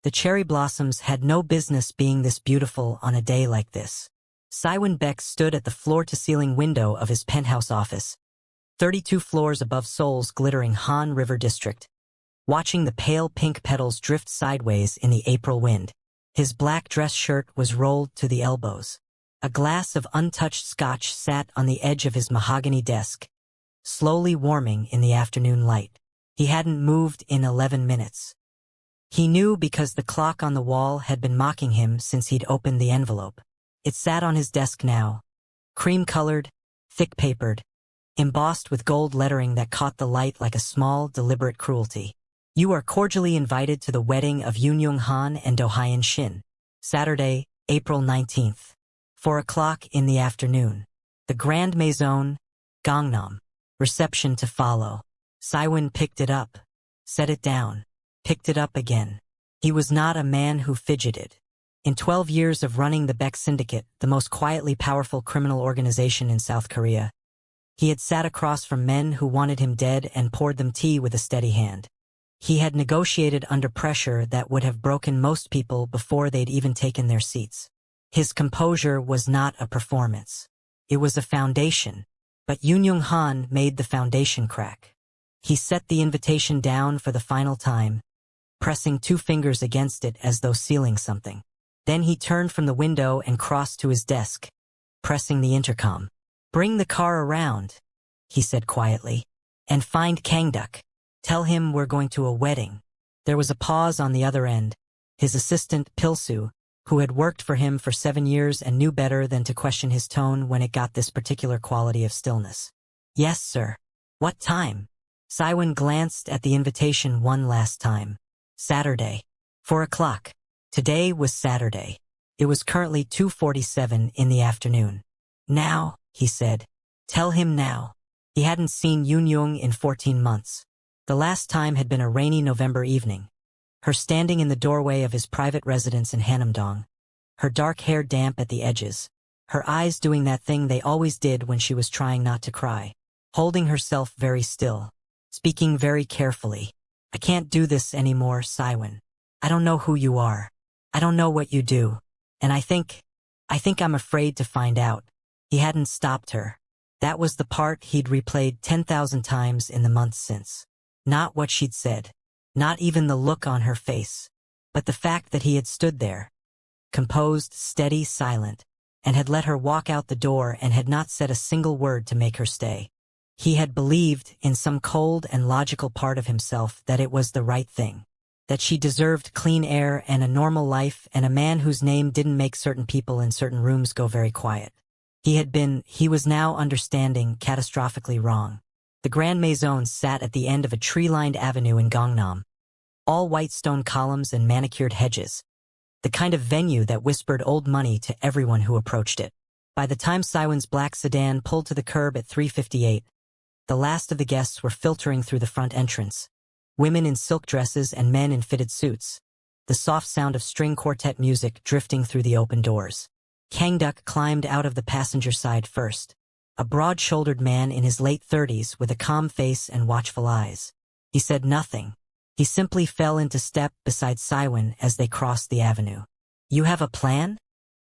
The cherry blossoms had no business being this beautiful on a day like this. Siwon Beck stood at the floor-to-ceiling window of his penthouse office, 32 floors above Seoul's glittering Han River district, watching the pale pink petals drift sideways in the April wind. His black dress shirt was rolled to the elbows. A glass of untouched scotch sat on the edge of his mahogany desk, slowly warming in the afternoon light. He hadn't moved in 11 minutes. He knew because the clock on the wall had been mocking him since he'd opened the envelope. It sat on his desk now, cream-colored, thick-papered, embossed with gold lettering that caught the light like a small, deliberate cruelty. You are cordially invited to the wedding of Yoon Young-han and Do Hyun Shin. Saturday, April 19th. 4 o'clock in the afternoon. The Grand Maison, Gangnam. Reception to follow. Siwon picked it up, set it down, picked it up again. He was not a man who fidgeted. In 12 years of running the Beck Syndicate, the most quietly powerful criminal organization in South Korea, he had sat across from men who wanted him dead and poured them tea with a steady hand. He had negotiated under pressure that would have broken most people before they'd even taken their seats. His composure was not a performance. It was a foundation, but Yoon Young-han made the foundation crack. He set the invitation down for the final time, pressing 2 fingers against it as though sealing something. Then he turned from the window and crossed to his desk, pressing the intercom. "Bring the car around," he said quietly, "and find Kangduk. Tell him we're going to a wedding." There was a pause on the other end. His assistant, Pilsu, who had worked for him for 7 years and knew better than to question his tone when it got this particular quality of stillness. "Yes, sir." "What time?" Siwon glanced at the invitation one last time. "Saturday. 4 o'clock. Today was Saturday. It was currently 2:47 in the afternoon. "Now," he said. "Tell him now." He hadn't seen Yoon Young in 14 months. The last time had been a rainy November evening. Her standing in the doorway of his private residence in Hanamdong, her dark hair damp at the edges, her eyes doing that thing they always did when she was trying not to cry, holding herself very still, speaking very carefully. "I can't do this anymore, Siwon. I don't know who you are. I don't know what you do. And I think I'm afraid to find out." He hadn't stopped her. That was the part he'd replayed 10,000 times in the months since. Not what she'd said. Not even the look on her face. But the fact that he had stood there, composed, steady, silent, and had let her walk out the door and had not said a single word to make her stay. He had believed, in some cold and logical part of himself, that it was the right thing. That she deserved clean air and a normal life and a man whose name didn't make certain people in certain rooms go very quiet. He was now understanding, catastrophically wrong. The Grand Maison sat at the end of a tree-lined avenue in Gangnam. All white stone columns and manicured hedges. The kind of venue that whispered old money to everyone who approached it. By the time Siwon's black sedan pulled to the curb at 3:58, the last of the guests were filtering through the front entrance. Women in silk dresses and men in fitted suits. The soft sound of string quartet music drifting through the open doors. Kangduk climbed out of the passenger side first. A broad-shouldered man in his late 30s with a calm face and watchful eyes. He said nothing. He simply fell into step beside Siwon as they crossed the avenue. "You have a plan?"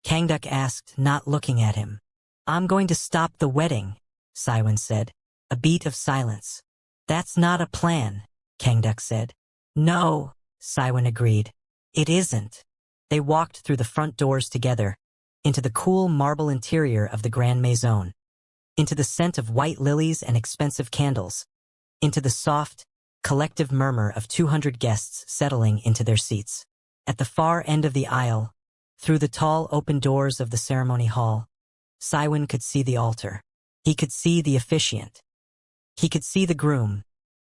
Kangduk asked, not looking at him. "I'm going to stop the wedding," Siwon said. A beat of silence. "That's not a plan," Kangduk said. "No," Siwon agreed. "It isn't." They walked through the front doors together, into the cool marble interior of the Grand Maison, into the scent of white lilies and expensive candles, into the soft, collective murmur of 200 guests settling into their seats. At the far end of the aisle, through the tall open doors of the ceremony hall, Siwon could see the altar. He could see the officiant. He could see the groom,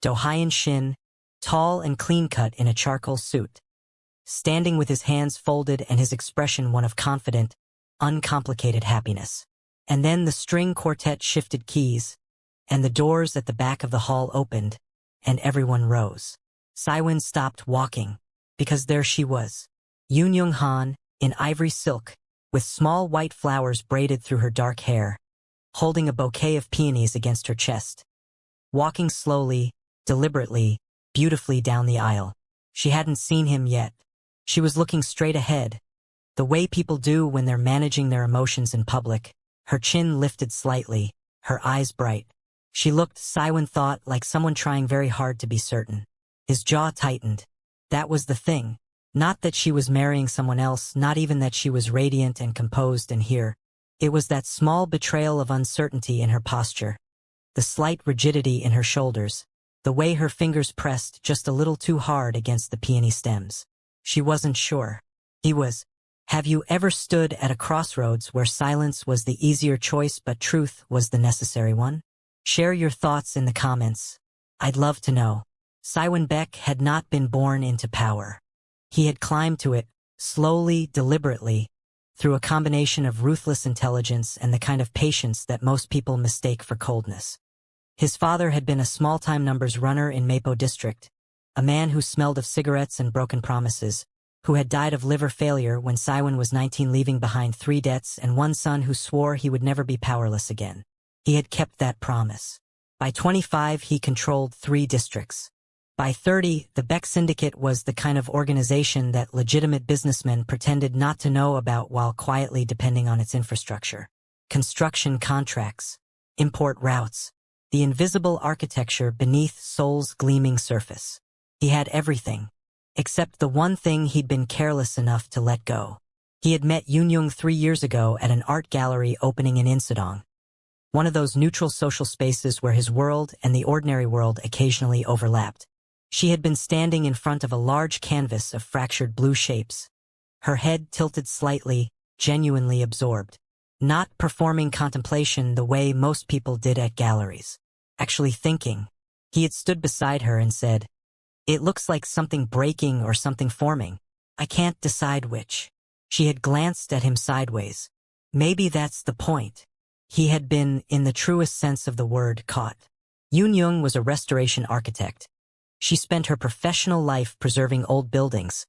Do Hyun Shin, tall and clean-cut in a charcoal suit, standing with his hands folded and his expression one of confident, uncomplicated happiness. And then the string quartet shifted keys, and the doors at the back of the hall opened, and everyone rose. Siwon stopped walking, because there she was, Yoon Young-han, in ivory silk, with small white flowers braided through her dark hair, holding a bouquet of peonies against her chest. Walking slowly, deliberately, beautifully down the aisle. She hadn't seen him yet, She was looking straight ahead, the way people do when they're managing their emotions in public, her chin lifted slightly, her eyes bright. She looked, Saiwan thought, like someone trying very hard to be certain. His jaw tightened. That was the thing. Not that she was marrying someone else, not even that she was radiant and composed and here. It was that small betrayal of uncertainty in her posture. The slight rigidity in her shoulders. The way her fingers pressed just a little too hard against the peony stems. She wasn't sure. He was. Have you ever stood at a crossroads where silence was the easier choice but truth was the necessary one? Share your thoughts in the comments. I'd love to know. Saiwan Beck had not been born into power. He had climbed to it, slowly, deliberately, through a combination of ruthless intelligence and the kind of patience that most people mistake for coldness. His father had been a small-time numbers runner in Mapo district, a man who smelled of cigarettes and broken promises, who had died of liver failure when Saiwan was 19, leaving behind 3 debts and 1 son who swore he would never be powerless again. He had kept that promise. By 25, he controlled 3 districts. By 30, the Beck Syndicate was the kind of organization that legitimate businessmen pretended not to know about while quietly depending on its infrastructure. Construction contracts, import routes, the invisible architecture beneath Seoul's gleaming surface. He had everything, except the one thing he'd been careless enough to let go. He had met Yoon-young 3 years ago at an art gallery opening in Insadong, one of those neutral social spaces where his world and the ordinary world occasionally overlapped. She had been standing in front of a large canvas of fractured blue shapes, her head tilted slightly, genuinely absorbed, not performing contemplation the way most people did at galleries. Actually thinking. He had stood beside her and said, "It looks like something breaking or something forming. I can't decide which." She had glanced at him sideways. Maybe that's the point. He had been, in the truest sense of the word, caught. Yoon-young was a restoration architect. She spent her professional life preserving old buildings,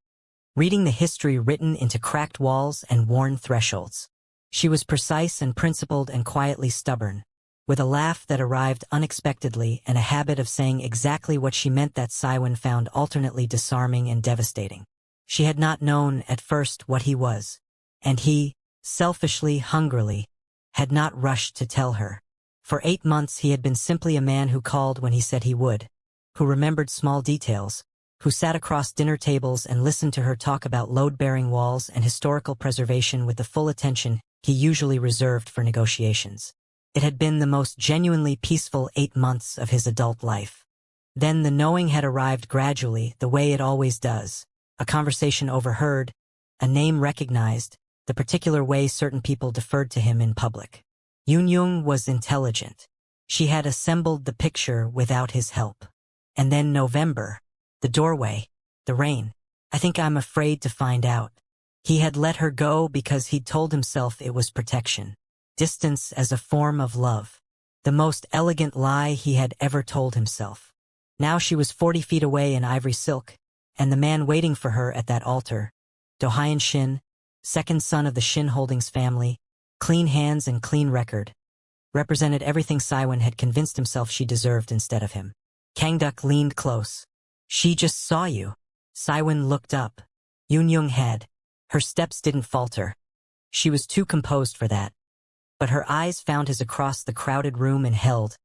reading the history written into cracked walls and worn thresholds. She was precise and principled and quietly stubborn, with a laugh that arrived unexpectedly and a habit of saying exactly what she meant that Saiwan found alternately disarming and devastating. She had not known at first what he was, and he, selfishly, hungrily, had not rushed to tell her. For 8 months he had been simply a man who called when he said he would, who remembered small details, who sat across dinner tables and listened to her talk about load-bearing walls and historical preservation with the full attention he usually reserved for negotiations. It had been the most genuinely peaceful 8 months of his adult life. Then the knowing had arrived gradually, the way it always does. A conversation overheard, a name recognized, the particular way certain people deferred to him in public. Yoon-young was intelligent. She had assembled the picture without his help. And then November, the doorway, the rain. I think I'm afraid to find out. He had let her go because he'd told himself it was protection. Distance as a form of love. The most elegant lie he had ever told himself. Now she was 40 feet away in ivory silk, and the man waiting for her at that altar, Do-hyun Shin, second son of the Shin Holdings family, clean hands and clean record, represented everything Saiwan had convinced himself she deserved instead of him. Kang-duk leaned close. "She just saw you." Saiwan looked up. Yoon-young had. Her steps didn't falter. She was too composed for that. But her eyes found his across the crowded room and held,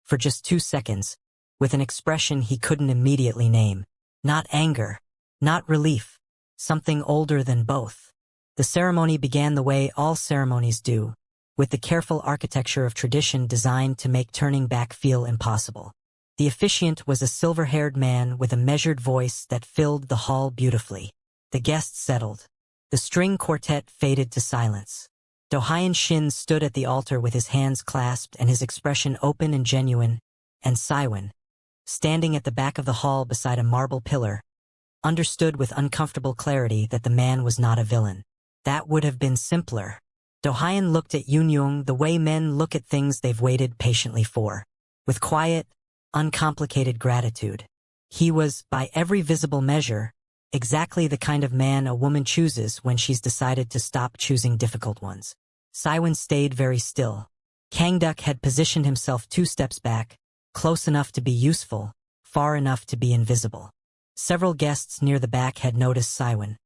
for just 2 seconds, with an expression he couldn't immediately name. Not anger. Not relief. Something older than both. The ceremony began the way all ceremonies do, with the careful architecture of tradition designed to make turning back feel impossible. The officiant was a silver-haired man with a measured voice that filled the hall beautifully. The guests settled. The string quartet faded to silence. Do-hyun Shin stood at the altar with his hands clasped and his expression open and genuine, and Saiwan, standing at the back of the hall beside a marble pillar, understood with uncomfortable clarity that the man was not a villain. That would have been simpler. Do-hyun looked at Yoon-young the way men look at things they've waited patiently for, with quiet, uncomplicated gratitude. He was, by every visible measure, exactly the kind of man a woman chooses when she's decided to stop choosing difficult ones. Saiwan stayed very still. Kang-duk had positioned himself 2 steps back, close enough to be useful, far enough to be invisible. Several guests near the back had noticed Saiwan.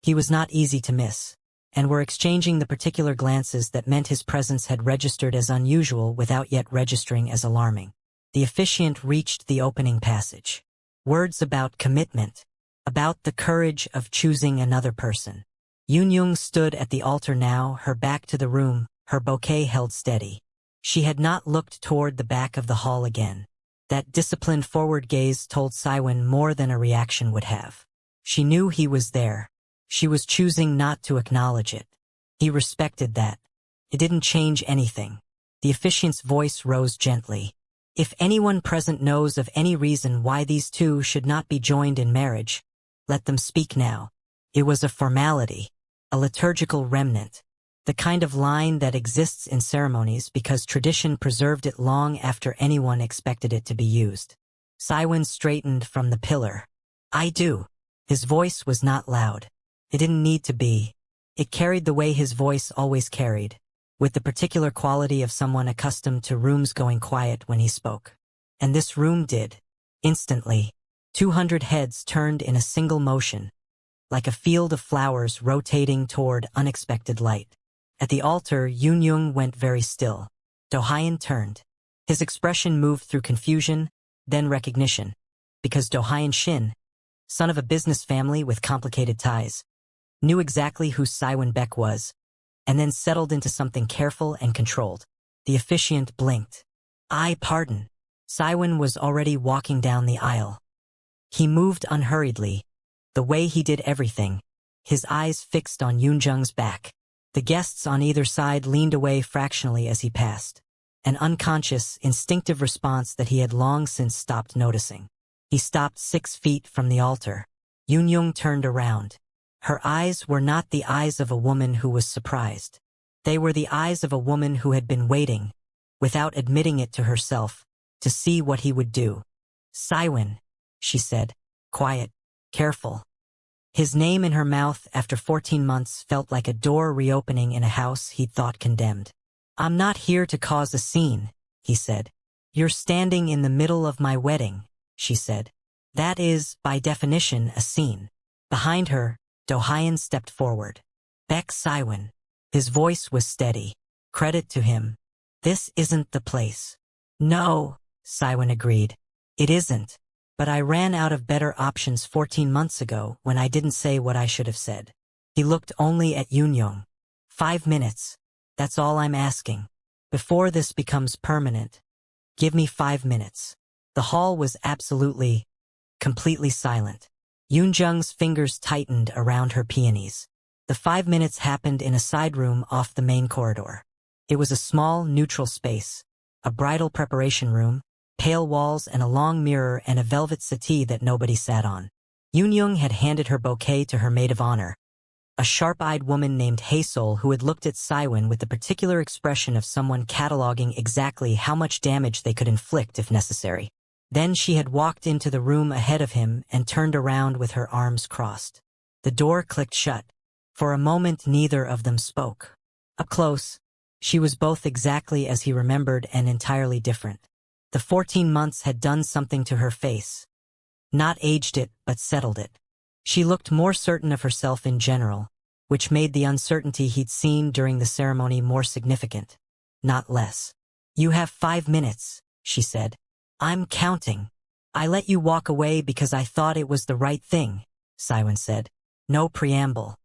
He was not easy to miss, and were exchanging the particular glances that meant his presence had registered as unusual without yet registering as alarming. The officiant reached the opening passage. Words about commitment, about the courage of choosing another person. Yoon stood at the altar now, her back to the room, her bouquet held steady. She had not looked toward the back of the hall again. That disciplined forward gaze told Siwon more than a reaction would have. She knew he was there. She was choosing not to acknowledge it. He respected that. It didn't change anything. The officiant's voice rose gently. If anyone present knows of any reason why these two should not be joined in marriage, let them speak now. It was a formality, a liturgical remnant, the kind of line that exists in ceremonies because tradition preserved it long after anyone expected it to be used. Siwon straightened from the pillar. I do. His voice was not loud. It didn't need to be. It carried the way his voice always carried, with the particular quality of someone accustomed to rooms going quiet when he spoke. And this room did. Instantly, 200 heads turned in a single motion, like a field of flowers rotating toward unexpected light. At the altar, Yoon went very still. Do-hyun turned. His expression moved through confusion, then recognition, because Do-hyun Shin, son of a business family with complicated ties, knew exactly who Siwon Baek was, and then settled into something careful and controlled. The officiant blinked. I pardon. Siwon was already walking down the aisle. He moved unhurriedly, the way he did everything, his eyes fixed on Yoonjung's back. The guests on either side leaned away fractionally as he passed, an unconscious, instinctive response that he had long since stopped noticing. He stopped 6 feet from the altar. Yoon turned around. Her eyes were not the eyes of a woman who was surprised. They were the eyes of a woman who had been waiting, without admitting it to herself, to see what he would do. Siwon, she said, quiet, careful. His name in her mouth after 14 months felt like a door reopening in a house he'd thought condemned. I'm not here to cause a scene, he said. You're standing in the middle of my wedding, she said. That is, by definition, a scene. Behind her, Do-hyun stepped forward. Baek Siwon. His voice was steady. Credit to him. This isn't the place. No, Siwon agreed. It isn't. But I ran out of better options 14 months ago when I didn't say what I should have said. He looked only at Yoon. 5 minutes. That's all I'm asking. Before this becomes permanent, give me 5 minutes. The hall was absolutely, completely silent. Yoonjung's fingers tightened around her peonies. The 5 minutes happened in a side room off the main corridor. It was a small, neutral space, a bridal preparation room, pale walls and a long mirror and a velvet settee that nobody sat on. Yoon had handed her bouquet to her maid of honor, a sharp-eyed woman named Haesol who had looked at Siwon with the particular expression of someone cataloging exactly how much damage they could inflict if necessary. Then she had walked into the room ahead of him and turned around with her arms crossed. The door clicked shut. For a moment neither of them spoke. Up close, she was both exactly as he remembered and entirely different. The 14 months had done something to her face. Not aged it, but settled it. She looked more certain of herself in general, which made the uncertainty he'd seen during the ceremony more significant, not less. You have 5 minutes, she said. I'm counting. I let you walk away because I thought it was the right thing, Siwon said. No preamble.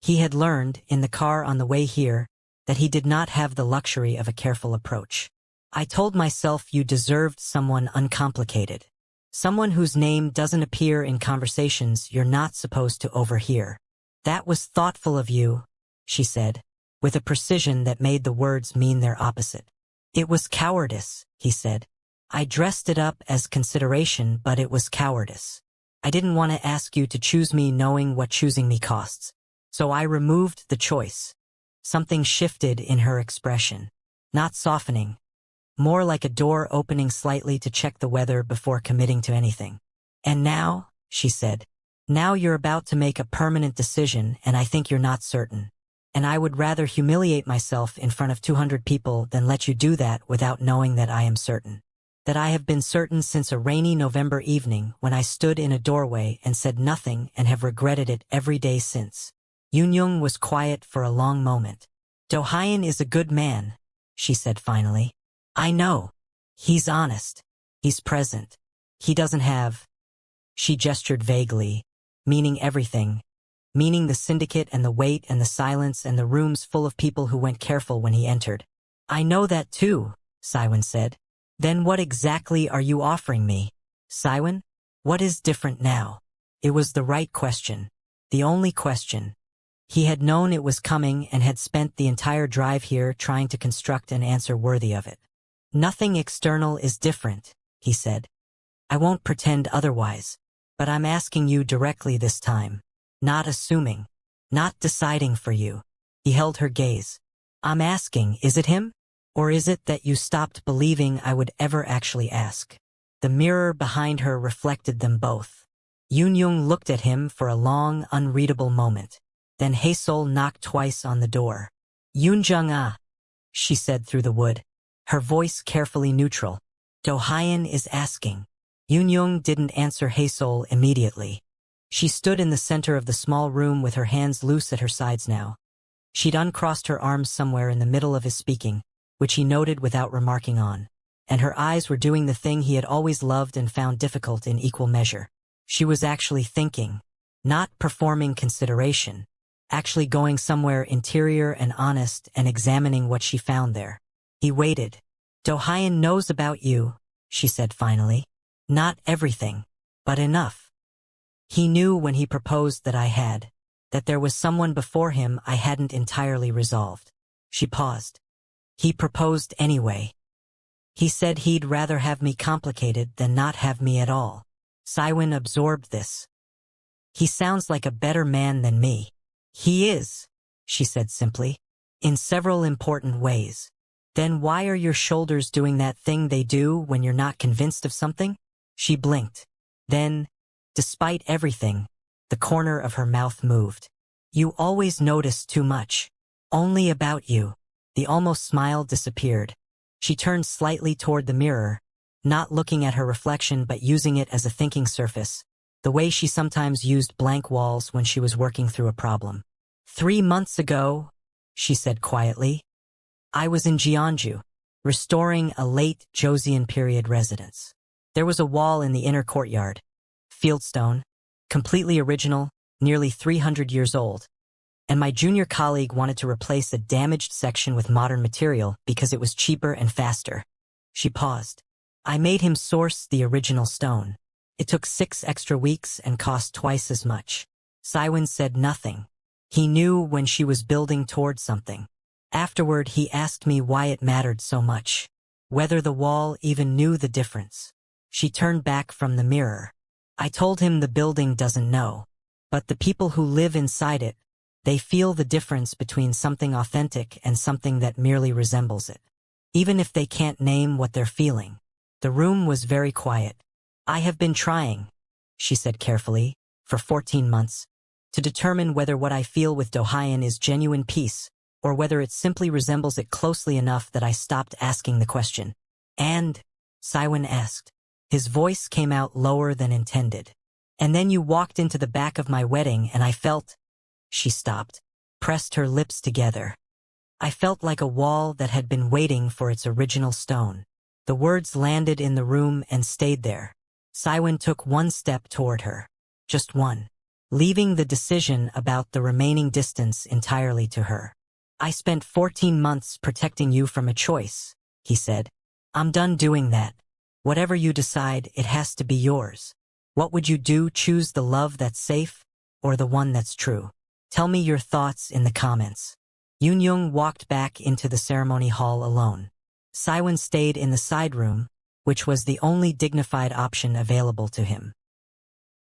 He had learned, in the car on the way here, that he did not have the luxury of a careful approach. I told myself you deserved someone uncomplicated. Someone whose name doesn't appear in conversations you're not supposed to overhear. That was thoughtful of you, she said, with a precision that made the words mean their opposite. It was cowardice, he said. I dressed it up as consideration, but it was cowardice. I didn't want to ask you to choose me knowing what choosing me costs. So I removed the choice. Something shifted in her expression. Not softening. More like a door opening slightly to check the weather before committing to anything. And now, she said, now you're about to make a permanent decision and I think you're not certain. And I would rather humiliate myself in front of 200 people than let you do that without knowing that I am certain. That I have been certain since a rainy November evening when I stood in a doorway and said nothing and have regretted it every day since. Yoon was quiet for a long moment. Do-hyun is a good man, she said finally. I know. He's honest. He's present. He doesn't have… She gestured vaguely, meaning everything. Meaning the syndicate and the wait and the silence and the rooms full of people who went careful when he entered. I know that too, Siwon said. Then what exactly are you offering me? Siwon? What is different now? It was the right question. The only question. He had known it was coming and had spent the entire drive here trying to construct an answer worthy of it. Nothing external is different, he said. I won't pretend otherwise, but I'm asking you directly this time. Not assuming. Not deciding for you. He held her gaze. I'm asking, is it him? Or is it that you stopped believing I would ever actually ask? The mirror behind her reflected them both. Yoon looked at him for a long, unreadable moment. Then Hae-sol knocked twice on the door. Yoon-jung, she said through the wood, her voice carefully neutral. Do-hyun is asking. Yoon didn't answer Hae-sol immediately. She stood in the center of the small room with her hands loose at her sides now. She'd uncrossed her arms somewhere in the middle of his speaking, which he noted without remarking on, and her eyes were doing the thing he had always loved and found difficult in equal measure. She was actually thinking, not performing consideration, actually going somewhere interior and honest and examining what she found there. He waited. Do-hyun knows about you, she said finally. Not everything, but enough. He knew when he proposed that I had, that there was someone before him I hadn't entirely resolved. She paused. He proposed anyway. He said he'd rather have me complicated than not have me at all. Siwon absorbed this. He sounds like a better man than me. He is, she said simply, in several important ways. Then why are your shoulders doing that thing they do when you're not convinced of something? She blinked. Then, despite everything, the corner of her mouth moved. You always notice too much. Only about you. The almost smile disappeared. She turned slightly toward the mirror, not looking at her reflection but using it as a thinking surface, the way she sometimes used blank walls when she was working through a problem. 3 months ago, she said quietly, I was in Jeonju, restoring a late Joseon period residence. There was a wall in the inner courtyard, fieldstone, completely original, nearly 300 years old. And my junior colleague wanted to replace a damaged section with modern material because it was cheaper and faster. She paused. I made him source the original stone. It took 6 extra weeks and cost twice as much. Siwon said nothing. He knew when she was building towards something. Afterward, he asked me why it mattered so much. Whether the wall even knew the difference. She turned back from the mirror. I told him the building doesn't know. But the people who live inside it, they feel the difference between something authentic and something that merely resembles it. Even if they can't name what they're feeling. The room was very quiet. I have been trying, she said carefully, for 14 months, to determine whether what I feel with Do-hyun is genuine peace, or whether it simply resembles it closely enough that I stopped asking the question. And, Siwon asked. His voice came out lower than intended. And then you walked into the back of my wedding and I felt… She stopped, pressed her lips together. I felt like a wall that had been waiting for its original stone. The words landed in the room and stayed there. Siwon took one step toward her. Just one. Leaving the decision about the remaining distance entirely to her. I spent 14 months protecting you from a choice, he said. I'm done doing that. Whatever you decide, it has to be yours. What would you do? Choose the love that's safe, or the one that's true? Tell me your thoughts in the comments. Yoon walked back into the ceremony hall alone. Siwon stayed in the side room, which was the only dignified option available to him.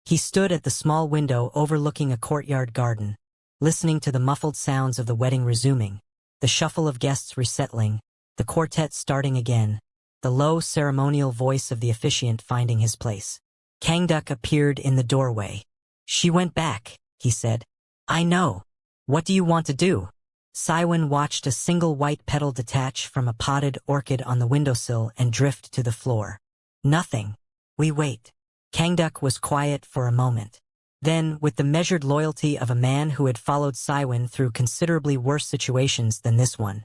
He stood at the small window overlooking a courtyard garden, listening to the muffled sounds of the wedding resuming, the shuffle of guests resettling, the quartet starting again, the low ceremonial voice of the officiant finding his place. Kangduk appeared in the doorway. She went back, he said. I know. What do you want to do? Siwon watched a single white petal detach from a potted orchid on the windowsill and drift to the floor. Nothing. We wait. Kangduk was quiet for a moment. Then, with the measured loyalty of a man who had followed Saiwen through considerably worse situations than this one.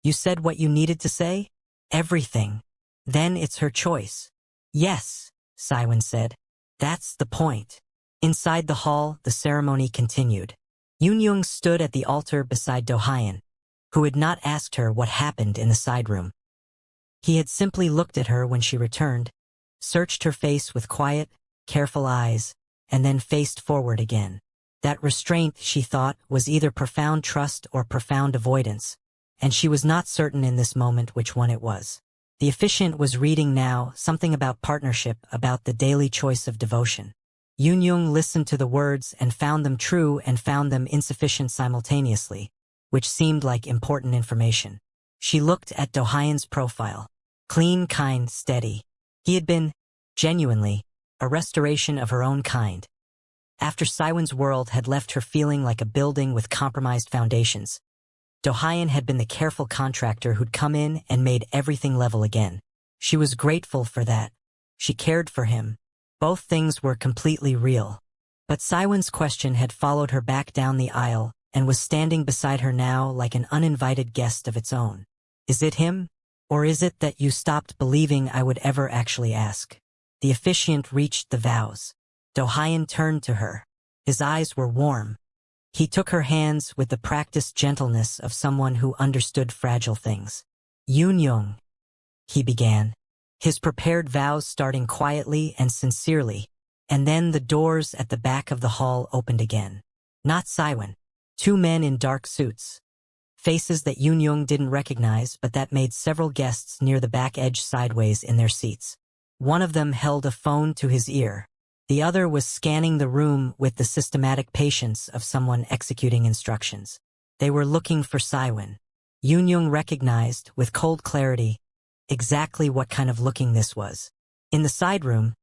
You said what you needed to say? Everything. Then it's her choice. Yes, Saiwen said. That's the point. Inside the hall, the ceremony continued. Yunyung stood at the altar beside Do-hyun, who had not asked her what happened in the side room. He had simply looked at her when she returned, searched her face with quiet, careful eyes, and then faced forward again. That restraint, she thought, was either profound trust or profound avoidance, and she was not certain in this moment which one it was. The officiant was reading now something about partnership, about the daily choice of devotion. Yunyung listened to the words and found them true and found them insufficient simultaneously, which seemed like important information. She looked at Do-hyun's profile. Clean, kind, steady. He had been, genuinely, a restoration of her own kind. After Saiwen's world had left her feeling like a building with compromised foundations, Do-hyun had been the careful contractor who'd come in and made everything level again. She was grateful for that. She cared for him. Both things were completely real. But Saiwen's question had followed her back down the aisle and was standing beside her now like an uninvited guest of its own. Is it him? Or is it that you stopped believing I would ever actually ask? The officiant reached the vows. Do-hyun turned to her. His eyes were warm. He took her hands with the practiced gentleness of someone who understood fragile things. Yunyung, he began, his prepared vows starting quietly and sincerely, and then the doors at the back of the hall opened again. Not Saiwen. Two men in dark suits. Faces that Yunyung didn't recognize but that made several guests near the back edge sideways in their seats. One of them held a phone to his ear. The other was scanning the room with the systematic patience of someone executing instructions. They were looking for Saiwen. Yunyung recognized, with cold clarity, exactly what kind of looking this was. In the side room,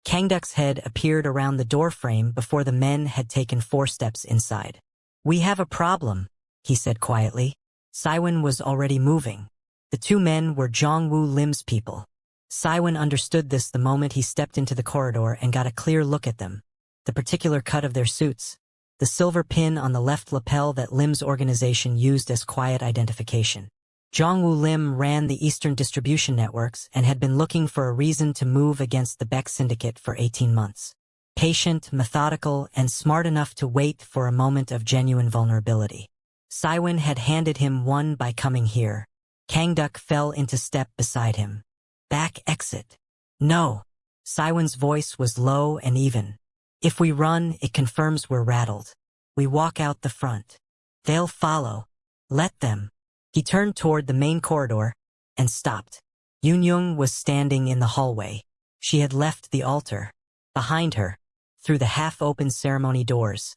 Kangduk's head appeared around the doorframe before the men had taken 4 steps inside. We have a problem, he said quietly. Saiwen was already moving. The 2 men were Jongwoo Lim's people. Saiwen understood this the moment he stepped into the corridor and got a clear look at them. The particular cut of their suits, the silver pin on the left lapel that Lim's organization used as quiet identification. Jongwoo Lim ran the Eastern distribution networks and had been looking for a reason to move against the Beck syndicate for 18 months. Patient, methodical, and smart enough to wait for a moment of genuine vulnerability. Saiwen had handed him one by coming here. Kangduk fell into step beside him. Back exit. No. Saiwen's voice was low and even. If we run, it confirms we're rattled. We walk out the front. They'll follow. Let them. He turned toward the main corridor and stopped. Yunyung was standing in the hallway. She had left the altar. Behind her, through the half-open ceremony doors,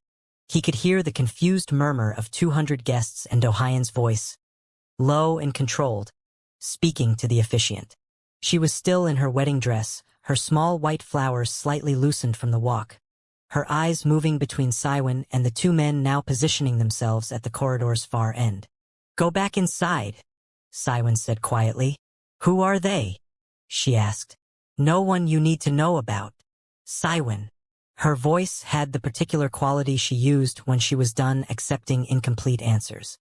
he could hear the confused murmur of 200 guests and Do-hyun's voice, low and controlled, speaking to the officiant. She was still in her wedding dress, her small white flowers slightly loosened from the walk, her eyes moving between Saiwen and the 2 men now positioning themselves at the corridor's far end. Go back inside, Saiwen said quietly. Who are they? She asked. No one you need to know about. Saiwen. Her voice had the particular quality she used when she was done accepting incomplete answers.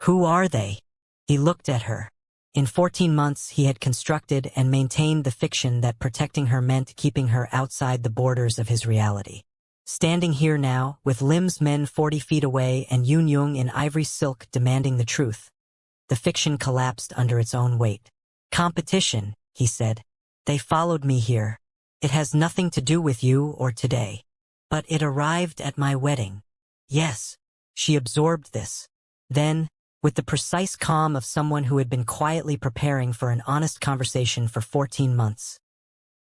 Who are they? He looked at her. In 14 months he had constructed and maintained the fiction that protecting her meant keeping her outside the borders of his reality. Standing here now, with Lim's men 40 feet away and Yunyung in ivory silk demanding the truth, the fiction collapsed under its own weight. Competition, he said. They followed me here. It has nothing to do with you or today. But it arrived at my wedding. Yes, she absorbed this. Then, with the precise calm of someone who had been quietly preparing for an honest conversation for 14 months.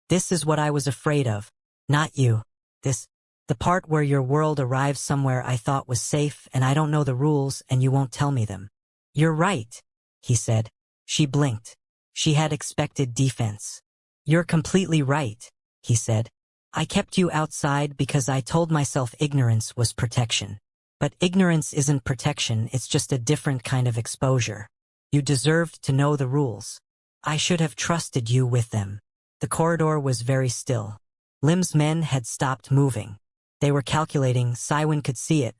This is what I was afraid of, not you. The part where your world arrives somewhere I thought was safe and I don't know the rules and you won't tell me them. You're right, he said. She blinked. She had expected defense. You're completely right, he said. I kept you outside because I told myself ignorance was protection. But ignorance isn't protection, it's just a different kind of exposure. You deserved to know the rules. I should have trusted you with them. The corridor was very still. Lim's men had stopped moving. They were calculating, Saiwen could see it,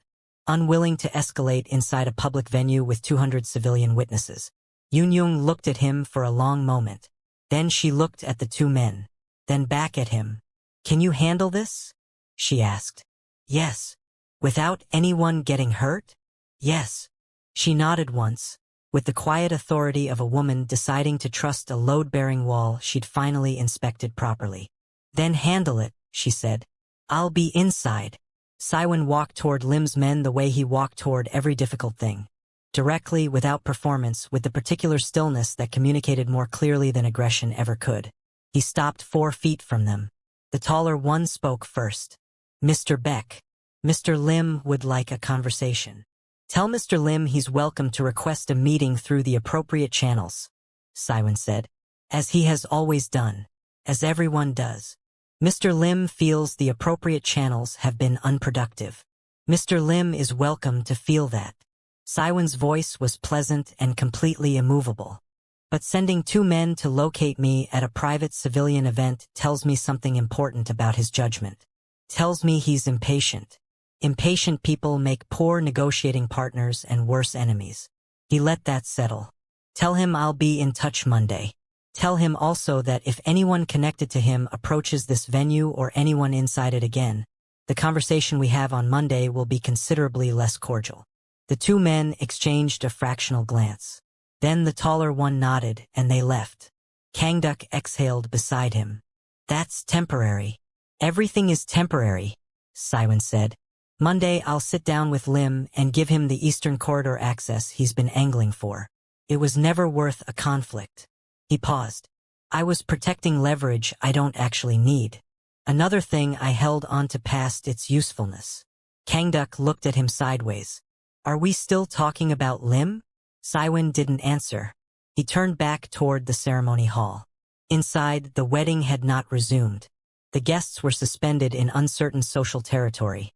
unwilling to escalate inside a public venue with 200 civilian witnesses. Yun looked at him for a long moment. Then she looked at the two men. Then back at him. "Can you handle this?" she asked. "Yes." "Without anyone getting hurt?" "Yes." She nodded once, with the quiet authority of a woman deciding to trust a load-bearing wall she'd finally inspected properly. "Then handle it," she said. "I'll be inside." Saiwen walked toward Lim's men the way he walked toward every difficult thing. Directly, without performance, with the particular stillness that communicated more clearly than aggression ever could. He stopped 4 feet from them. The taller one spoke first. "Mr. Beck, Mr. Lim would like a conversation." "Tell Mr. Lim he's welcome to request a meeting through the appropriate channels," Saiwen said. "As he has always done. As everyone does. Mr. Lim feels the appropriate channels have been unproductive. Mr. Lim is welcome to feel that." Saiwen's voice was pleasant and completely immovable. "But sending 2 men to locate me at a private civilian event tells me something important about his judgment. Tells me he's impatient. Impatient people make poor negotiating partners and worse enemies. He let that settle. Tell him I'll be in touch Monday. Tell him also that if anyone connected to him approaches this venue or anyone inside it again, the conversation we have on Monday will be considerably less cordial." The 2 men exchanged a fractional glance. Then the taller one nodded, and they left. Kangduk exhaled beside him. "That's temporary." "Everything is temporary," Saiwen said. "Monday I'll sit down with Lim and give him the Eastern Corridor access he's been angling for. It was never worth a conflict." He paused. "I was protecting leverage I don't actually need. Another thing I held on to past its usefulness." Kangduk looked at him sideways. "Are we still talking about Lim?" Saiwen didn't answer. He turned back toward the ceremony hall. Inside, the wedding had not resumed. The guests were suspended in uncertain social territory.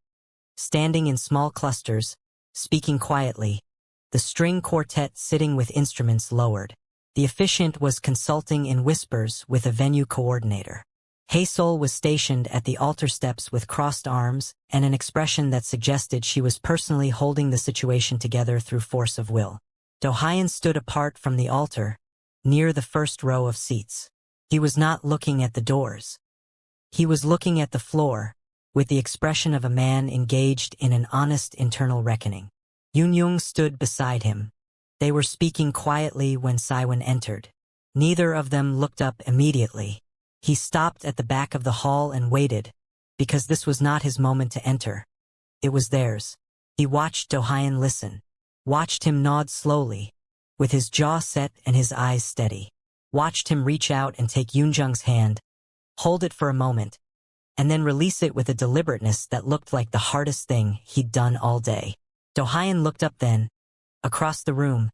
Standing in small clusters, speaking quietly, the string quartet sitting with instruments lowered. The officiant was consulting in whispers with a venue coordinator. Haesol was stationed at the altar steps with crossed arms and an expression that suggested she was personally holding the situation together through force of will. Do-hyun stood apart from the altar, near the first row of seats. He was not looking at the doors. He was looking at the floor, with the expression of a man engaged in an honest internal reckoning. Yun stood beside him. They were speaking quietly when Saiwen entered. Neither of them looked up immediately. He stopped at the back of the hall and waited, because this was not his moment to enter. It was theirs. He watched Do-hyun listen, watched him nod slowly, with his jaw set and his eyes steady, watched him reach out and take Yoonjung's hand, hold it for a moment, and then release it with a deliberateness that looked like the hardest thing he'd done all day. Do-hyun looked up then, across the room,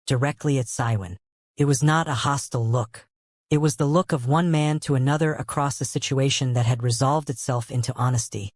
directly at Saiwen. It was not a hostile look. It was the look of one man to another across a situation that had resolved itself into honesty,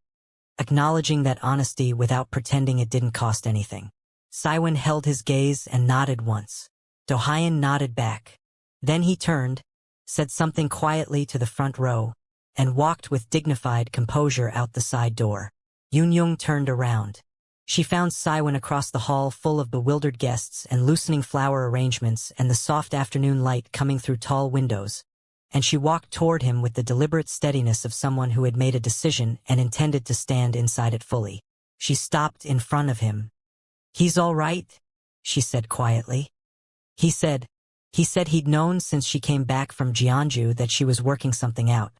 acknowledging that honesty without pretending it didn't cost anything. Saiwen held his gaze and nodded once. Do-hyun nodded back. Then he turned, said something quietly to the front row, and walked with dignified composure out the side door. Yun turned around. She found Saiwen across the hall full of bewildered guests and loosening flower arrangements and the soft afternoon light coming through tall windows, and she walked toward him with the deliberate steadiness of someone who had made a decision and intended to stand inside it fully. She stopped in front of him. "He's all right," she said quietly. He said he'd known since she came back from Jeonju that she was working something out,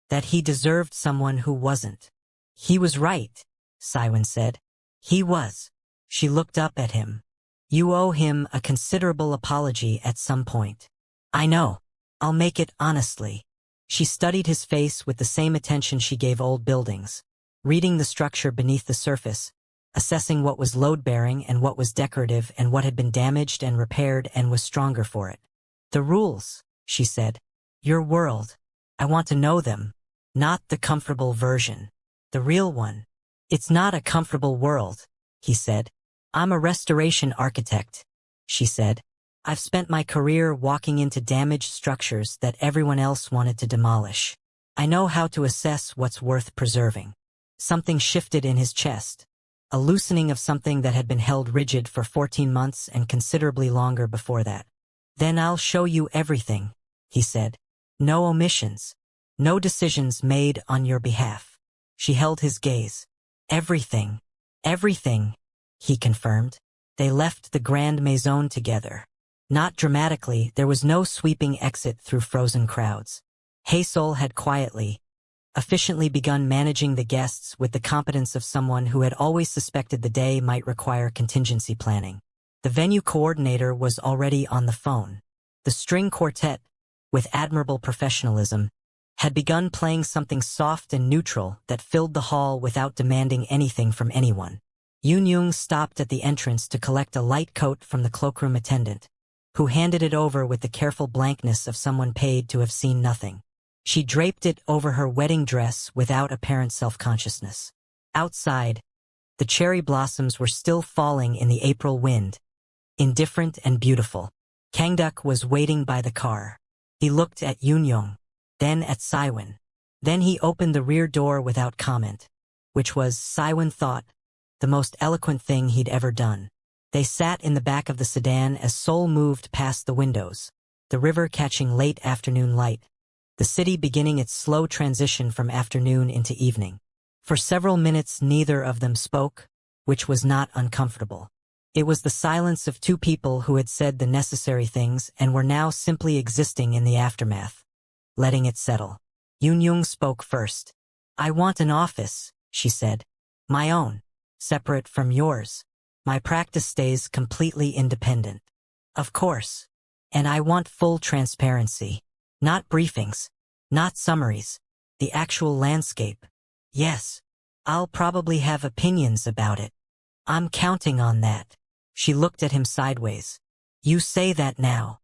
that he deserved someone who wasn't. "He was right," Saiwen said. "He was." She looked up at him. "You owe him a considerable apology at some point." "I know. I'll make it honestly." She studied his face with the same attention she gave old buildings, reading the structure beneath the surface, assessing what was load-bearing and what was decorative and what had been damaged and repaired and was stronger for it. "The rules," she said. "Your world. I want to know them. Not the comfortable version. The real one." "It's not a comfortable world," he said. "I'm a restoration architect," she said. I've spent my career walking into damaged structures that everyone else wanted to demolish. I know how to assess what's worth preserving. Something shifted in his chest. A loosening of something that had been held rigid for 14 months and considerably longer before that. Then I'll show you everything, he said. No omissions. No decisions made on your behalf. She held his gaze. Everything. Everything, he confirmed. They left the Grand Maison together. Not dramatically, there was no sweeping exit through frozen crowds. Hazel had quietly, efficiently begun managing the guests with the competence of someone who had always suspected the day might require contingency planning. The venue coordinator was already on the phone. The string quartet, with admirable professionalism, had begun playing something soft and neutral that filled the hall without demanding anything from anyone. Yoon stopped at the entrance to collect a light coat from the cloakroom attendant, who handed it over with the careful blankness of someone paid to have seen nothing. She draped it over her wedding dress without apparent self-consciousness. Outside, the cherry blossoms were still falling in the April wind, indifferent and beautiful. Kangduk was waiting by the car. He looked at Yoon, then at Siwon. Then he opened the rear door without comment, which was, Siwon thought, the most eloquent thing he'd ever done. They sat in the back of the sedan as Seoul moved past the windows, the river catching late afternoon light, the city beginning its slow transition from afternoon into evening. For several minutes neither of them spoke, which was not uncomfortable. It was the silence of two people who had said the necessary things and were now simply existing in the aftermath, letting it settle. Yoon spoke first. I want an office, she said. My own. Separate from yours. My practice stays completely independent. Of course. And I want full transparency. Not briefings. Not summaries. The actual landscape. Yes. I'll probably have opinions about it. I'm counting on that. She looked at him sideways. You say that now.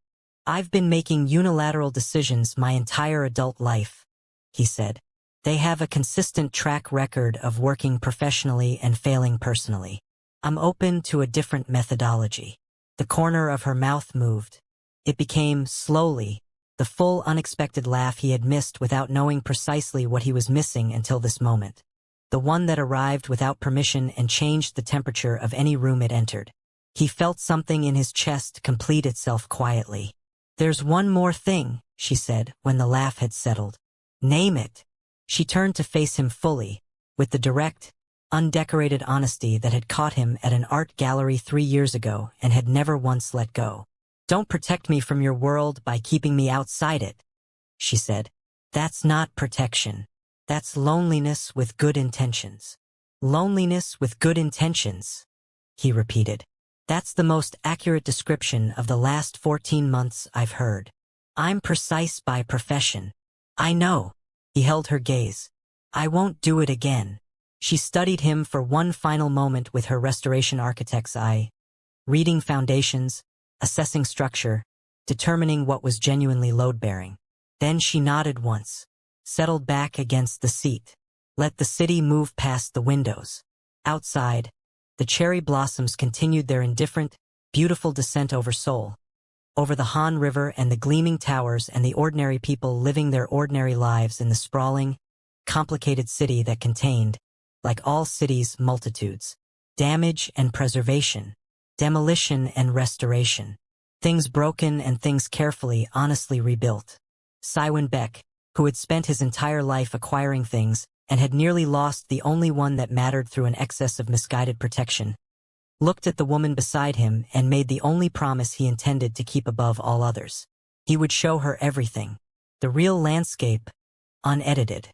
I've been making unilateral decisions my entire adult life, he said. They have a consistent track record of working professionally and failing personally. I'm open to a different methodology. The corner of her mouth moved. It became, slowly, the full unexpected laugh he had missed without knowing precisely what he was missing until this moment. The one that arrived without permission and changed the temperature of any room it entered. He felt something in his chest complete itself quietly. There's one more thing, she said, when the laugh had settled. Name it. She turned to face him fully, with the direct, undecorated honesty that had caught him at an art gallery 3 years ago and had never once let go. Don't protect me from your world by keeping me outside it, she said. That's not protection. That's loneliness with good intentions. Loneliness with good intentions, he repeated. That's the most accurate description of the last 14 months I've heard. I'm precise by profession. I know. He held her gaze. I won't do it again. She studied him for one final moment with her restoration architect's eye, reading foundations, assessing structure, determining what was genuinely load-bearing. Then she nodded once, settled back against the seat, let the city move past the windows. Outside, the cherry blossoms continued their indifferent, beautiful descent over Seoul, over the Han River and the gleaming towers and the ordinary people living their ordinary lives in the sprawling, complicated city that contained, like all cities, multitudes. Damage and preservation. Demolition and restoration. Things broken and things carefully, honestly rebuilt. Siwon Beck, who had spent his entire life acquiring things and had nearly lost the only one that mattered through an excess of misguided protection, looked at the woman beside him and made the only promise he intended to keep above all others. He would show her everything. The real landscape, unedited.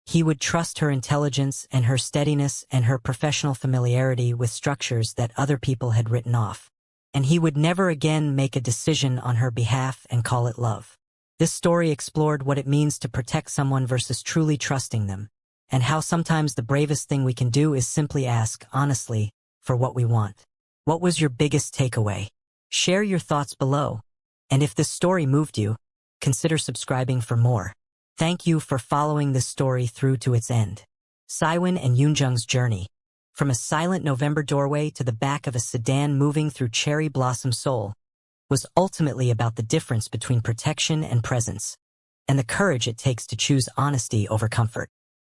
He would trust her intelligence and her steadiness and her professional familiarity with structures that other people had written off. And he would never again make a decision on her behalf and call it love. This story explored what it means to protect someone versus truly trusting them, and how sometimes the bravest thing we can do is simply ask, honestly, for what we want. What was your biggest takeaway? Share your thoughts below. And if this story moved you, consider subscribing for more. Thank you for following this story through to its end. Siwon and Yoonjung's journey. From a silent November doorway to the back of a sedan moving through cherry blossom Seoul, was ultimately about the difference between protection and presence, and the courage it takes to choose honesty over comfort.